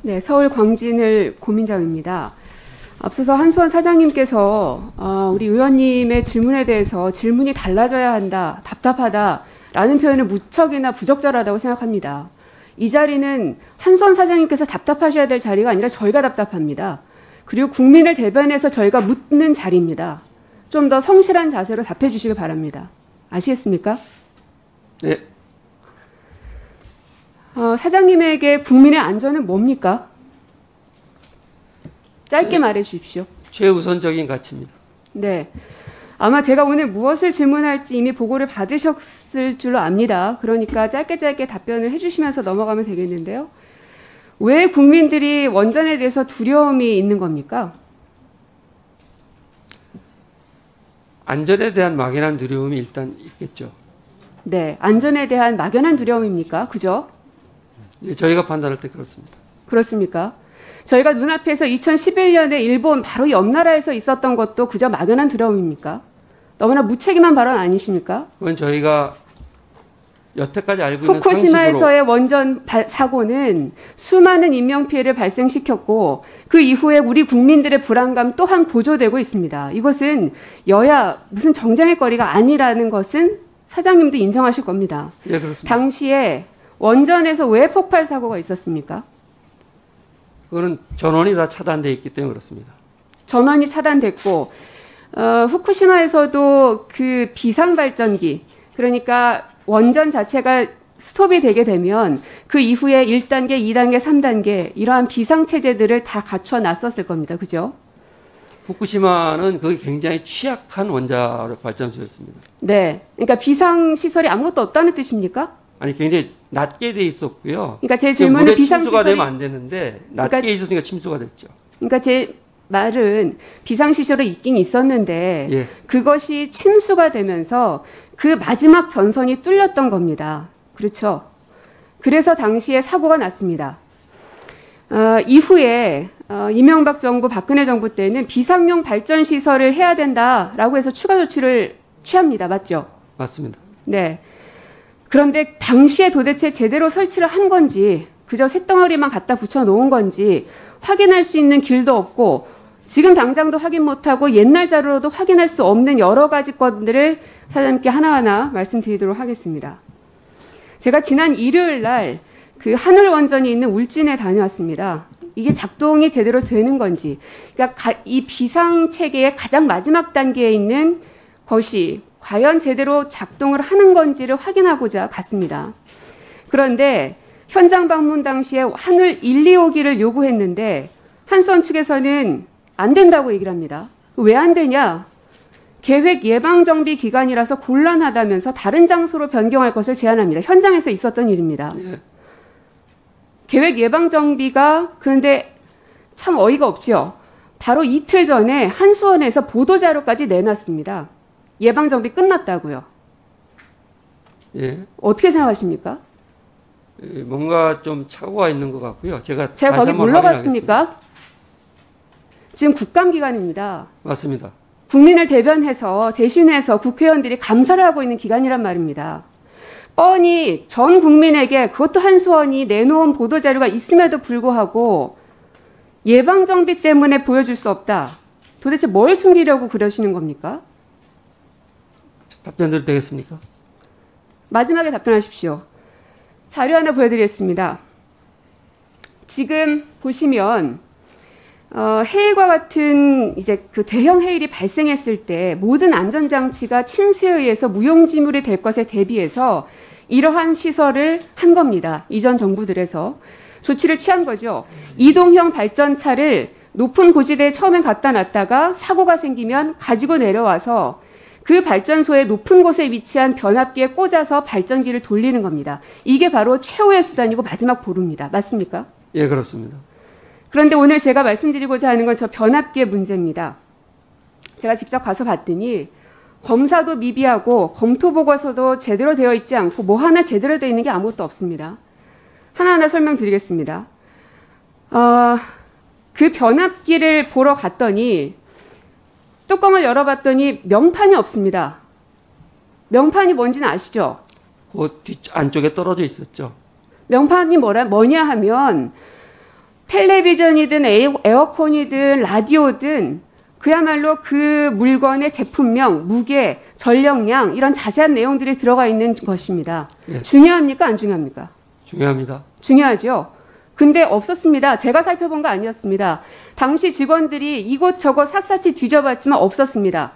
네, 서울 광진을 고민장입니다. 앞서서 한수원 사장님께서 우리 의원님의 질문에 대해서 질문이 달라져야 한다, 답답하다라는 표현을 무척이나 부적절하다고 생각합니다. 이 자리는 한수원 사장님께서 답답하셔야 될 자리가 아니라 저희가 답답합니다. 그리고 국민을 대변해서 저희가 묻는 자리입니다. 좀 더 성실한 자세로 답해 주시기 바랍니다. 아시겠습니까? 네. 사장님에게 국민의 안전은 뭡니까? 짧게 말해 주십시오. 최우선적인 가치입니다. 네. 아마 제가 오늘 무엇을 질문할지 이미 보고를 받으셨을 줄로 압니다. 그러니까 짧게 답변을 해주시면서 넘어가면 되겠는데요. 왜 국민들이 원전에 대해서 두려움이 있는 겁니까? 안전에 대한 막연한 두려움이 일단 있겠죠. 네. 안전에 대한 막연한 두려움입니까? 그죠? 예, 저희가 판단할 때 그렇습니다. 그렇습니까? 저희가 눈앞에서 2011년에 일본 바로 옆 나라에서 있었던 것도 그저 막연한 두려움입니까? 너무나 무책임한 발언 아니십니까? 그건 저희가 여태까지 알고 있는 후쿠시마에서의 원전 사고는 수많은 인명피해를 발생시켰고 그 이후에 우리 국민들의 불안감 또한 고조되고 있습니다. 이것은 여야 무슨 정쟁의 거리가 아니라는 것은 사장님도 인정하실 겁니다. 예, 그렇습니다. 당시에 원전에서 왜 폭발 사고가 있었습니까? 그거는 전원이 다 차단되어 있기 때문에 그렇습니다. 전원이 차단됐고 후쿠시마에서도 그 비상발전기, 그러니까 원전 자체가 스톱이 되게 되면 그 이후에 1단계, 2단계, 3단계 이러한 비상체제들을 다 갖춰놨었을 겁니다. 그죠? 후쿠시마는 그게 굉장히 취약한 원자력 발전소였습니다. 네. 그러니까 비상시설이 아무것도 없다는 뜻입니까? 아니, 굉장히 낮게 돼 있었고요. 그러니까 제 질문은 물에 비상시설이 침수가 되면 안 되는데 낮게 그러니까, 있었으니까 침수가 됐죠. 그러니까 제 말은 비상시설이 있긴 있었는데 예. 그것이 침수가 되면서 그 마지막 전선이 뚫렸던 겁니다. 그렇죠? 그래서 당시에 사고가 났습니다. 이후에 이명박 정부, 박근혜 정부 때는 비상용 발전시설을 해야 된다라고 해서 추가 조치를 취합니다. 맞죠? 맞습니다. 네. 그런데 당시에 도대체 제대로 설치를 한 건지 그저 쇳덩어리만 갖다 붙여놓은 건지 확인할 수 있는 길도 없고 지금 당장도 확인 못하고 옛날 자료로도 확인할 수 없는 여러 가지 건들을 사장님께 하나하나 말씀드리도록 하겠습니다. 제가 지난 일요일 날 그 하늘원전이 있는 울진에 다녀왔습니다. 이게 작동이 제대로 되는 건지, 그러니까 이 비상체계의 가장 마지막 단계에 있는 것이 과연 제대로 작동을 하는 건지를 확인하고자 갔습니다. 그런데 현장 방문 당시에 하늘 1, 2호기를 요구했는데 한수원 측에서는 안 된다고 얘기를 합니다. 왜 안 되냐? 계획 예방정비 기간이라서 곤란하다면서 다른 장소로 변경할 것을 제안합니다. 현장에서 있었던 일입니다. 예. 계획 예방정비가 그런데 참 어이가 없지요. 바로 이틀 전에 한수원에서 보도자료까지 내놨습니다. 예방정비 끝났다고요. 예. 어떻게 생각하십니까? 예, 뭔가 좀 착오가 있는 것 같고요. 제가 거기 물러봤습니까? 지금 국감기간입니다. 맞습니다. 국민을 대신해서 국회의원들이 감사를 하고 있는 기간이란 말입니다. 뻔히 전 국민에게 그것도 한수원이 내놓은 보도자료가 있음에도 불구하고 예방정비 때문에 보여줄 수 없다. 도대체 뭘 숨기려고 그러시는 겁니까? 답변 드려도 되겠습니까? 마지막에 답변하십시오. 자료 하나 보여드리겠습니다. 지금 보시면 해일과 같은 이제 그 대형 해일이 발생했을 때 모든 안전장치가 침수에 의해서 무용지물이 될 것에 대비해서 이러한 시설을 한 겁니다. 이전 정부들에서 조치를 취한 거죠. 이동형 발전차를 높은 고지대에 처음엔 갖다 놨다가 사고가 생기면 가지고 내려와서 그 발전소의 높은 곳에 위치한 변압기에 꽂아서 발전기를 돌리는 겁니다. 이게 바로 최후의 수단이고 마지막 보루입니다. 맞습니까? 예, 그렇습니다. 그런데 오늘 제가 말씀드리고자 하는 건 저 변압기의 문제입니다. 제가 직접 가서 봤더니 검사도 미비하고 검토 보고서도 제대로 되어 있지 않고 뭐 하나 제대로 되어 있는 게 아무것도 없습니다. 하나하나 설명드리겠습니다. 그 변압기를 보러 갔더니 뚜껑을 열어봤더니 명판이 없습니다. 명판이 뭔지는 아시죠? 그 뒤 안쪽에 떨어져 있었죠. 명판이 뭐냐 하면 텔레비전이든 에어컨이든 라디오든 그야말로 그 물건의 제품명, 무게, 전력량 이런 자세한 내용들이 들어가 있는 것입니다. 예. 중요합니까? 안 중요합니까? 중요합니다. 중요하죠. 근데 없었습니다. 제가 살펴본 거 아니었습니다. 당시 직원들이 이곳저곳 샅샅이 뒤져봤지만 없었습니다.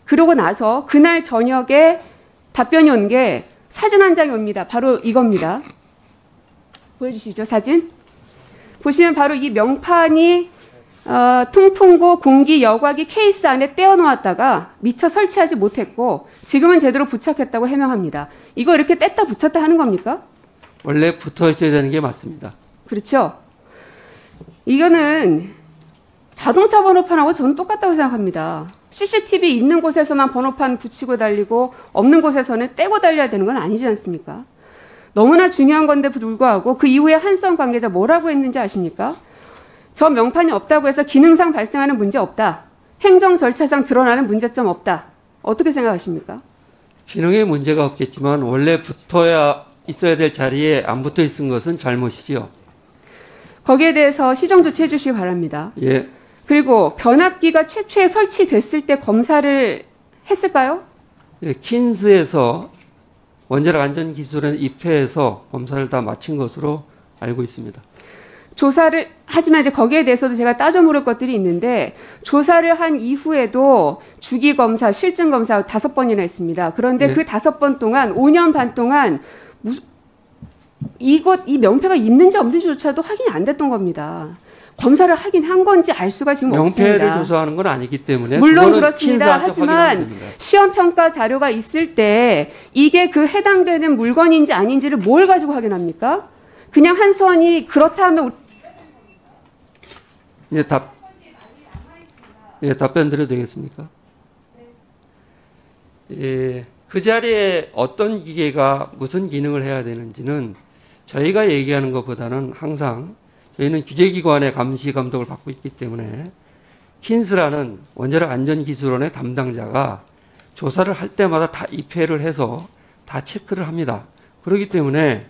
그러고 나서 그날 저녁에 답변이 온 게 사진 한 장이 옵니다. 바로 이겁니다. 보여주시죠, 사진. 보시면 바로 이 명판이 통풍구 공기 여과기 케이스 안에 떼어놓았다가 미처 설치하지 못했고 지금은 제대로 부착했다고 해명합니다. 이거 이렇게 뗐다 붙였다 하는 겁니까? 원래 붙어 있어야 되는 게 맞습니다. 그렇죠. 이거는 자동차 번호판하고 저는 똑같다고 생각합니다. CCTV 있는 곳에서만 번호판 붙이고 달리고 없는 곳에서는 떼고 달려야 되는 건 아니지 않습니까? 너무나 중요한 건데 불구하고 그 이후에 한수원 관계자 뭐라고 했는지 아십니까? 저 명판이 없다고 해서 기능상 발생하는 문제 없다. 행정 절차상 드러나는 문제점 없다. 어떻게 생각하십니까? 기능에 문제가 없겠지만 원래 붙어야 있어야 될 자리에 안 붙어 있은 것은 잘못이지요. 거기에 대해서 시정 조치해 주시기 바랍니다. 예. 그리고 변압기가 최초에 설치됐을 때 검사를 했을까요? 예, 킨스에서 원자력 안전기술원 입회해서 검사를 다 마친 것으로 알고 있습니다. 조사를 하지만 이제 거기에 대해서도 제가 따져 물을 것들이 있는데 조사를 한 이후에도 주기 검사, 실증 검사 5번이나 했습니다. 그런데 네. 그 5번 동안 5년 반 동안 이 명패가 있는지 없는지조차도 확인이 안 됐던 겁니다. 검사를 하긴 한 건지 알 수가 지금 명패를 없습니다. 조사하는 건 아니기 때문에 물론 그거는 그렇습니다. 킨스한테 하지만 확인하면 됩니다. 시험 평가 자료가 있을 때 이게 그 해당되는 물건인지 아닌지를 뭘 가지고 확인합니까? 그냥 한수원이 그렇다 하면 답변 드려도 되겠습니까? 예, 그 자리에 어떤 기계가 무슨 기능을 해야 되는지는 저희가 얘기하는 것보다는 항상 저희는 규제기관의 감시 감독을 받고 있기 때문에 킨스라는 원자력 안전기술원의 담당자가 조사를 할 때마다 다 입회를 해서 다 체크를 합니다. 그렇기 때문에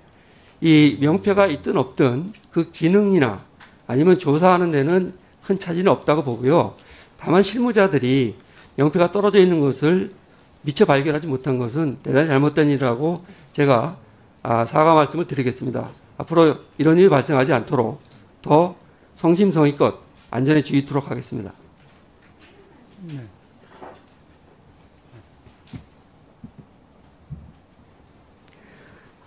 이 명패가 있든 없든 그 기능이나 아니면 조사하는 데는 큰 차질은 없다고 보고요. 다만 실무자들이 명패가 떨어져 있는 것을 미처 발견하지 못한 것은 대단히 잘못된 일이라고 제가 사과 말씀을 드리겠습니다. 앞으로 이런 일이 발생하지 않도록 더 성심성의껏 안전에 주의토록 하겠습니다. 네.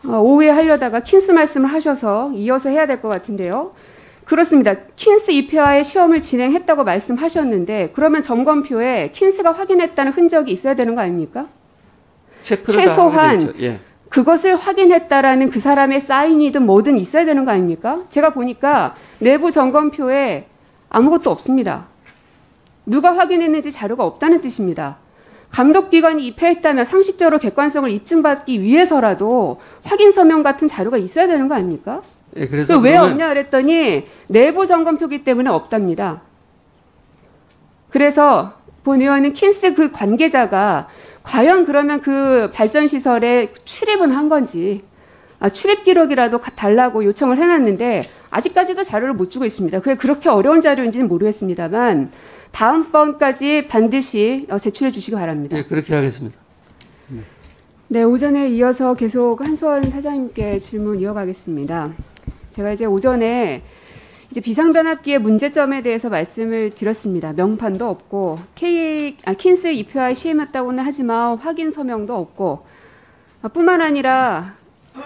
오후에 하려다가 킨스 말씀을 하셔서 이어서 해야 될 것 같은데요. 그렇습니다. 킨스 입회와의 시험을 진행했다고 말씀하셨는데 그러면 점검표에 킨스가 확인했다는 흔적이 있어야 되는 거 아닙니까? 체크를 최소한 다 하게 되죠. 예. 그것을 확인했다라는 그 사람의 사인이든 뭐든 있어야 되는 거 아닙니까? 제가 보니까 내부 점검표에 아무것도 없습니다. 누가 확인했는지 자료가 없다는 뜻입니다. 감독기관이 입회했다면 상식적으로 객관성을 입증받기 위해서라도 확인 서명 같은 자료가 있어야 되는 거 아닙니까? 예, 그래서 왜 없냐 그랬더니 내부 점검표기 때문에 없답니다. 그래서 본 의원은 킨스 그 관계자가 과연 그러면 그 발전시설에 출입은 한 건지 출입 기록이라도 달라고 요청을 해놨는데 아직까지도 자료를 못 주고 있습니다. 그게 그렇게 어려운 자료인지는 모르겠습니다만 다음번까지 반드시 제출해 주시기 바랍니다. 예, 그렇게 하겠습니다. 네, 오전에 이어서 계속 한수원 사장님께 질문 이어가겠습니다. 제가 이제 오전에 비상변압기의 문제점에 대해서 말씀을 드렸습니다. 명판도 없고 킨스 입회와 시행했다고는 하지만 확인 서명도 없고 뿐만 아니라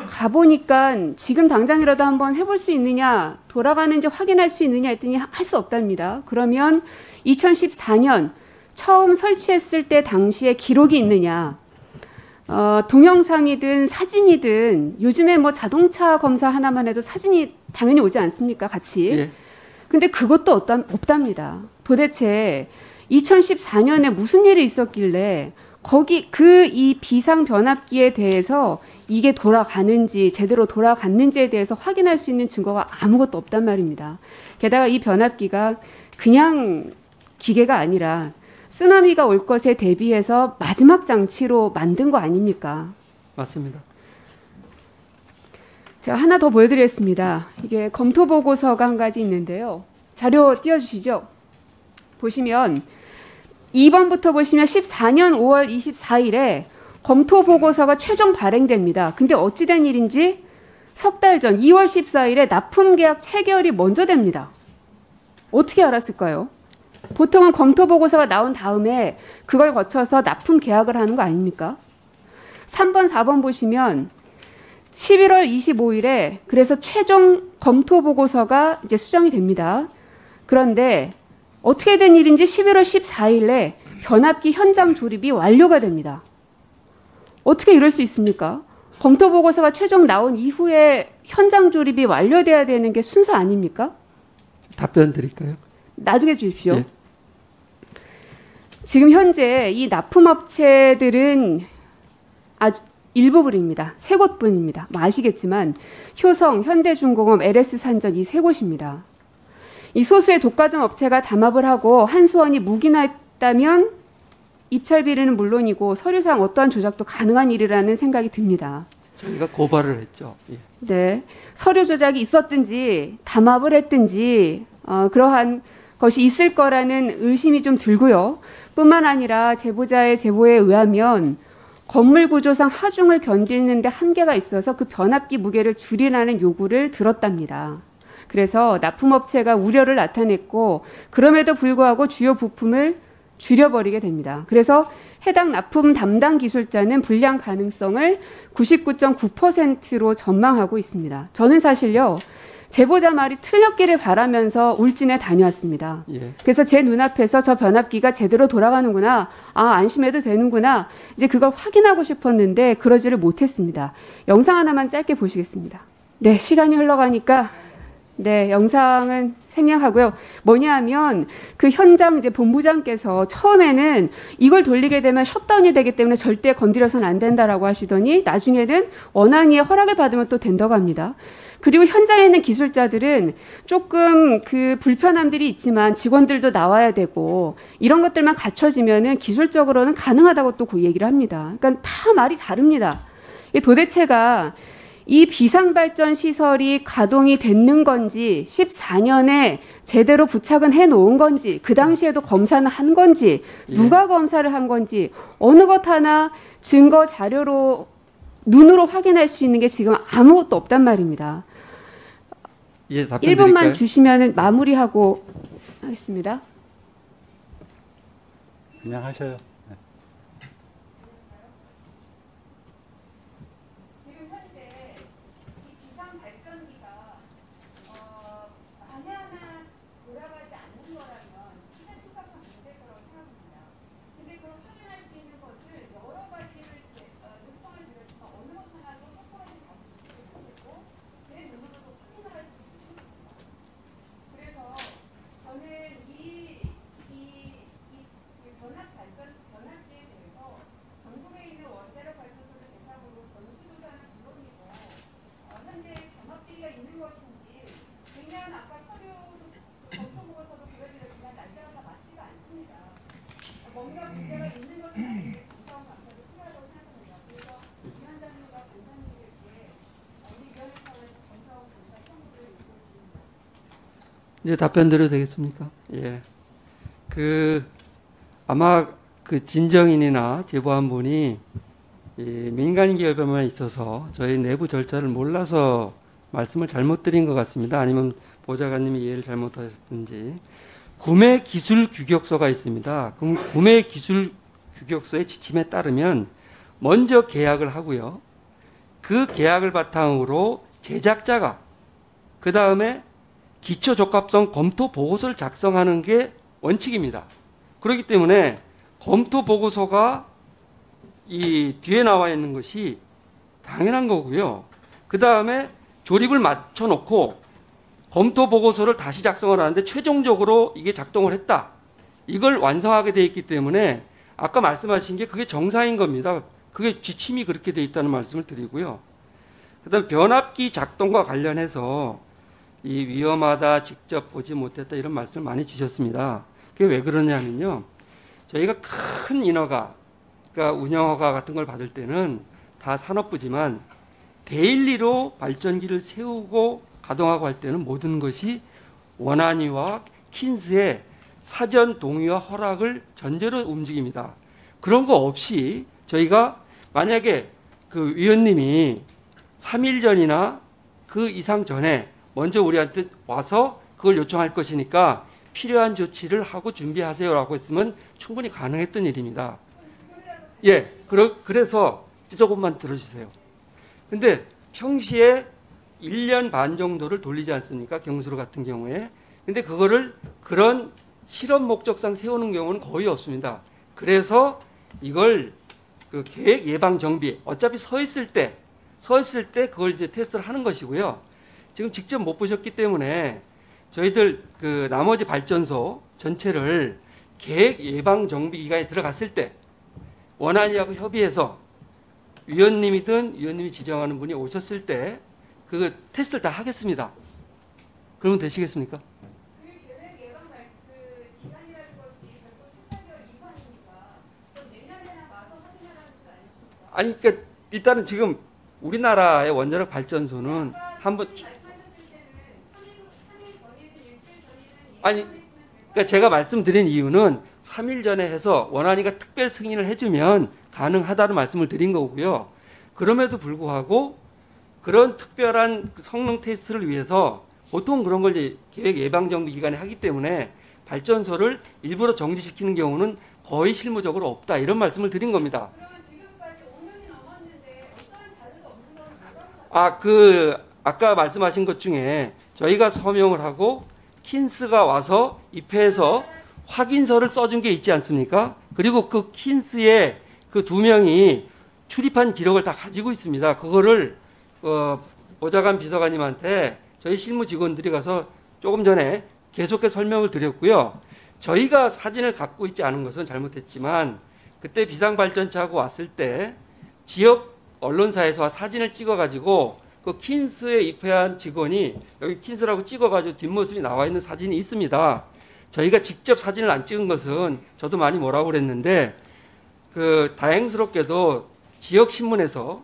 가보니까 지금 당장이라도 한번 해볼 수 있느냐 돌아가는지 확인할 수 있느냐 했더니 할 수 없답니다. 그러면 2014년 처음 설치했을 때 당시에 기록이 있느냐 동영상이든 사진이든 요즘에 뭐 자동차 검사 하나만 해도 사진이 당연히 오지 않습니까? 같이. 예. 근데 그것도 없답니다. 도대체 2014년에 무슨 일이 있었길래 거기 이 비상 변압기에 대해서 이게 돌아가는지 제대로 돌아갔는지에 대해서 확인할 수 있는 증거가 아무것도 없단 말입니다. 게다가 이 변압기가 그냥 기계가 아니라 쓰나미가 올 것에 대비해서 마지막 장치로 만든 거 아닙니까? 맞습니다. 제가 하나 더 보여드리겠습니다. 이게 검토 보고서가 한 가지 있는데요. 자료 띄워주시죠. 보시면 2번부터 보시면 14년 5월 24일에 검토 보고서가 최종 발행됩니다. 근데 어찌된 일인지 석 달 전 2월 14일에 납품 계약 체결이 먼저 됩니다. 어떻게 알았을까요? 보통은 검토 보고서가 나온 다음에 그걸 거쳐서 납품 계약을 하는 거 아닙니까? 3번, 4번 보시면 11월 25일에 그래서 최종 검토 보고서가 이제 수정이 됩니다. 그런데 어떻게 된 일인지 11월 14일에 변압기 현장 조립이 완료가 됩니다. 어떻게 이럴 수 있습니까? 검토 보고서가 최종 나온 이후에 현장 조립이 완료돼야 되는 게 순서 아닙니까? 답변 드릴까요? 나중에 주십시오. 네. 지금 현재 이 납품업체들은 아주 일부분입니다. 세 곳뿐입니다. 뭐 아시겠지만 효성, 현대중공업, LS산전 이 세 곳입니다. 이 소수의 독과점 업체가 담합을 하고 한수원이 묵인했다면 입찰 비리는 물론이고 서류상 어떠한 조작도 가능한 일이라는 생각이 듭니다. 저희가 고발을 했죠. 예. 네, 서류 조작이 있었든지 담합을 했든지 그러한 것이 있을 거라는 의심이 좀 들고요. 뿐만 아니라 제보자의 제보에 의하면 건물 구조상 하중을 견디는 데 한계가 있어서 그 변압기 무게를 줄이라는 요구를 들었답니다. 그래서 납품업체가 우려를 나타냈고 그럼에도 불구하고 주요 부품을 줄여버리게 됩니다. 그래서 해당 납품 담당 기술자는 불량 가능성을 99.9%로 전망하고 있습니다. 저는 사실요. 제보자 말이 틀렸기를 바라면서 울진에 다녀왔습니다. 예. 그래서 제 눈앞에서 저 변압기가 제대로 돌아가는구나. 아, 안심해도 되는구나. 이제 그걸 확인하고 싶었는데 그러지를 못했습니다. 영상 하나만 짧게 보시겠습니다. 네, 시간이 흘러가니까 네, 영상은 생략하고요. 뭐냐 하면 그 현장 이제 본부장께서 처음에는 이걸 돌리게 되면 셧다운이 되기 때문에 절대 건드려서는 안 된다라고 하시더니 나중에는 원안위의 허락을 받으면 또 된다고 합니다. 그리고 현장에 있는 기술자들은 조금 그 불편함들이 있지만 직원들도 나와야 되고 이런 것들만 갖춰지면은 기술적으로는 가능하다고 또 그 얘기를 합니다. 그러니까 다 말이 다릅니다. 도대체가 이 비상발전 시설이 가동이 됐는 건지 14년에 제대로 부착은 해놓은 건지 그 당시에도 검사는 한 건지 누가 검사를 한 건지 어느 것 하나 증거 자료로 눈으로 확인할 수 있는 게 지금 아무것도 없단 말입니다. 이제 답변 1분만 드릴까요? 주시면 마무리하고 하겠습니다. 그냥 하셔요. 네. 지금 현재 이 비상 발전기가 하나하나 돌아가지 않는 거라면 진짜 심각한 문제일 거라고 생각합니다. 근데 그걸 확인할 수 있는 것을 여러 가지를 요청을 드렸지만 어느 것 하나도 똑똑하게 답을 주지 못했고 제 눈으로도 확인할 수 있습니다. 그래서 저는 이 변압기에 대해서 전국에 있는 원자력 발전소를 대상으로 전수조사는 물론이고 현재 변압기가 있는 것인지 왜냐하면 아까 서류도 검토 보고서도 보여드렸지만 날짜가 다 맞지가 않습니다. 뭔가 문제가 있는 것은 아닌데 조사원 감사도 필요하다고 생각합니다. 그래서 위원장님과 간사님들께 우리 위원회 차원에서 검사원 감사 청구를 요구드립니다. 이제 답변 드려도 되겠습니까? 예. 아마 그 진정인이나 제보한 분이 이 민간 기업에만 있어서 저희 내부 절차를 몰라서 말씀을 잘못 드린 것 같습니다. 아니면 보좌관님이 이해를 잘못하셨든지. 구매 기술 규격서가 있습니다. 그럼 구매 기술 규격서의 지침에 따르면 먼저 계약을 하고요. 그 계약을 바탕으로 제작자가 그 다음에 기초 적합성 검토 보고서를 작성하는 게 원칙입니다. 그렇기 때문에 검토 보고서가 이 뒤에 나와 있는 것이 당연한 거고요. 그 다음에 조립을 맞춰 놓고 검토 보고서를 다시 작성을 하는데 최종적으로 이게 작동을 했다. 이걸 완성하게 돼 있기 때문에 아까 말씀하신 게 그게 정상인 겁니다. 그게 지침이 그렇게 돼 있다는 말씀을 드리고요. 그 다음에 변압기 작동과 관련해서 이 위험하다, 직접 보지 못했다 이런 말씀을 많이 주셨습니다. 그게 왜 그러냐면요. 저희가 큰 인허가, 그러니까 운영허가 같은 걸 받을 때는 다 산업부지만 데일리로 발전기를 세우고 가동하고 할 때는 모든 것이 원안위와 킨스의 사전 동의와 허락을 전제로 움직입니다. 그런 거 없이 저희가 만약에 그 위원님이 3일 전이나 그 이상 전에 먼저 우리한테 와서 그걸 요청할 것이니까 필요한 조치를 하고 준비하세요라고 했으면 충분히 가능했던 일입니다. 예, 그래서 조금만 들어주세요. 근데 평시에 1년 반 정도를 돌리지 않습니까? 경수로 같은 경우에. 근데 그거를 그런 실험 목적상 세우는 경우는 거의 없습니다. 그래서 이걸 그 계획 예방 정비, 어차피 서 있을 때 그걸 이제 테스트를 하는 것이고요. 지금 직접 못 보셨기 때문에 저희들 그 나머지 발전소 전체를 계획 예방 정비 기간에 들어갔을 때 원안위하고 협의해서 위원님이든 위원님이 지정하는 분이 오셨을 때 그 테스트를 다 하겠습니다. 그러면 되시겠습니까? 그 계획 예방 그 기간이라는 것이 결국 18개월 이후입니까? 그럼 내년에나 와서 확인하라는 거 아니십니까? 아니, 그러니까 일단은 지금 우리나라의 원자력 발전소는 한번 아니, 그러니까 제가 말씀드린 이유는 3일 전에 해서 원안위가 특별 승인을 해주면 가능하다는 말씀을 드린 거고요. 그럼에도 불구하고 그런 특별한 성능 테스트를 위해서 보통 그런 걸 이제 계획 예방 정비 기간에 하기 때문에 발전소를 일부러 정지시키는 경우는 거의 실무적으로 없다 이런 말씀을 드린 겁니다. 그러면 지금까지 5년이 넘었는데 어떠한 자료가 없는 건 아까 말씀하신 것 중에 저희가 서명을 하고 킨스가 와서 입회해서 확인서를 써준 게 있지 않습니까? 그리고 그 킨스의 그 2명이 출입한 기록을 다 가지고 있습니다. 그거를 보좌관 비서관님한테 저희 실무 직원들이 가서 조금 전에 계속해서 설명을 드렸고요. 저희가 사진을 갖고 있지 않은 것은 잘못했지만 그때 비상발전차하고 왔을 때 지역 언론사에서 사진을 찍어가지고 그 킨스에 입회한 직원이 여기 킨스라고 찍어가지고 뒷모습이 나와 있는 사진이 있습니다. 저희가 직접 사진을 안 찍은 것은 저도 많이 뭐라고 그랬는데 그 다행스럽게도 지역 신문에서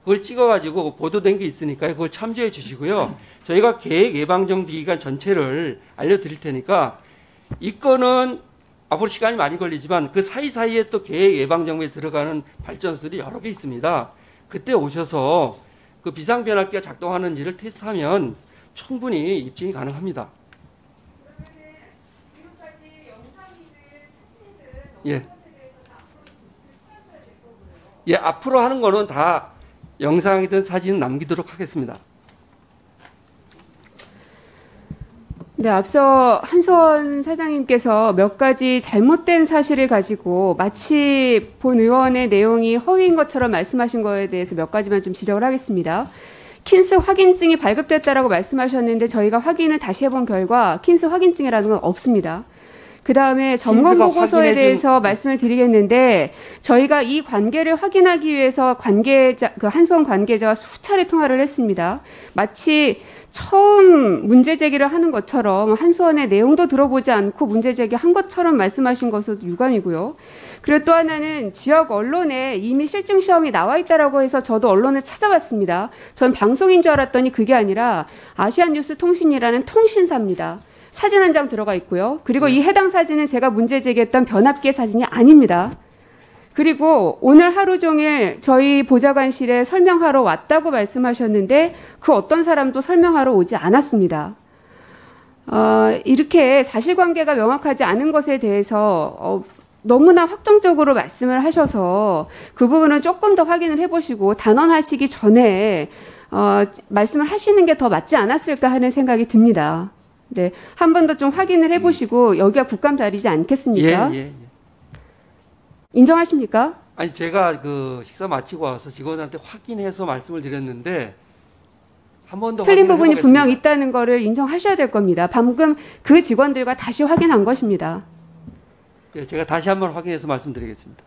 그걸 찍어가지고 보도된 게 있으니까 그걸 참조해 주시고요. 저희가 계획 예방정비 기간 전체를 알려드릴 테니까 이 건은 앞으로 시간이 많이 걸리지만 그 사이사이에 또 계획 예방정비에 들어가는 발전소들이 여러 개 있습니다. 그때 오셔서 그 비상변압기가 작동하는지를 테스트하면 충분히 입증이 가능합니다. 그러면은 지금까지 영상이든 사진이든 예. 어떤 것에 대해서는 앞으로 취하셔야 될 거고요. 예, 앞으로 하는 거는 다 영상이든 사진 남기도록 하겠습니다. 네, 앞서 한수원 사장님께서 몇 가지 잘못된 사실을 가지고 마치 본 의원의 내용이 허위인 것처럼 말씀하신 거에 대해서 몇 가지만 좀 지적을 하겠습니다. 킨스 확인증이 발급됐다라고 말씀하셨는데 저희가 확인을 다시 해본 결과 킨스 확인증이라는 건 없습니다. 그 다음에 점검 보고서에 대해서 말씀을 드리겠는데 저희가 이 관계를 확인하기 위해서 그 한수원 관계자와 수차례 통화를 했습니다. 마치 처음 문제 제기를 하는 것처럼 한수원의 내용도 들어보지 않고 문제 제기한 것처럼 말씀하신 것은 유감이고요. 그리고 또 하나는 지역 언론에 이미 실증 시험이 나와 있다라고 해서 저도 언론을 찾아봤습니다. 전 방송인 줄 알았더니 그게 아니라 아시안뉴스 통신이라는 통신사입니다. 사진 한 장 들어가 있고요. 그리고 이 해당 사진은 제가 문제 제기했던 변압기의 사진이 아닙니다. 그리고 오늘 하루 종일 저희 보좌관실에 설명하러 왔다고 말씀하셨는데 그 어떤 사람도 설명하러 오지 않았습니다. 이렇게 사실관계가 명확하지 않은 것에 대해서 너무나 확정적으로 말씀을 하셔서 그 부분은 조금 더 확인을 해보시고 단언하시기 전에 말씀을 하시는 게 더 맞지 않았을까 하는 생각이 듭니다. 네, 한 번 더 좀 확인을 해보시고 여기가 국감 자리지 않겠습니까? 예. 인정하십니까? 아니 제가 그 식사 마치고 와서 직원한테 확인해서 말씀을 드렸는데 한 번 더 틀린 부분이 해보겠습니다. 분명 있다는 거를 인정하셔야 될 겁니다. 방금 그 직원들과 다시 확인한 것입니다. 예, 제가 다시 한번 확인해서 말씀드리겠습니다.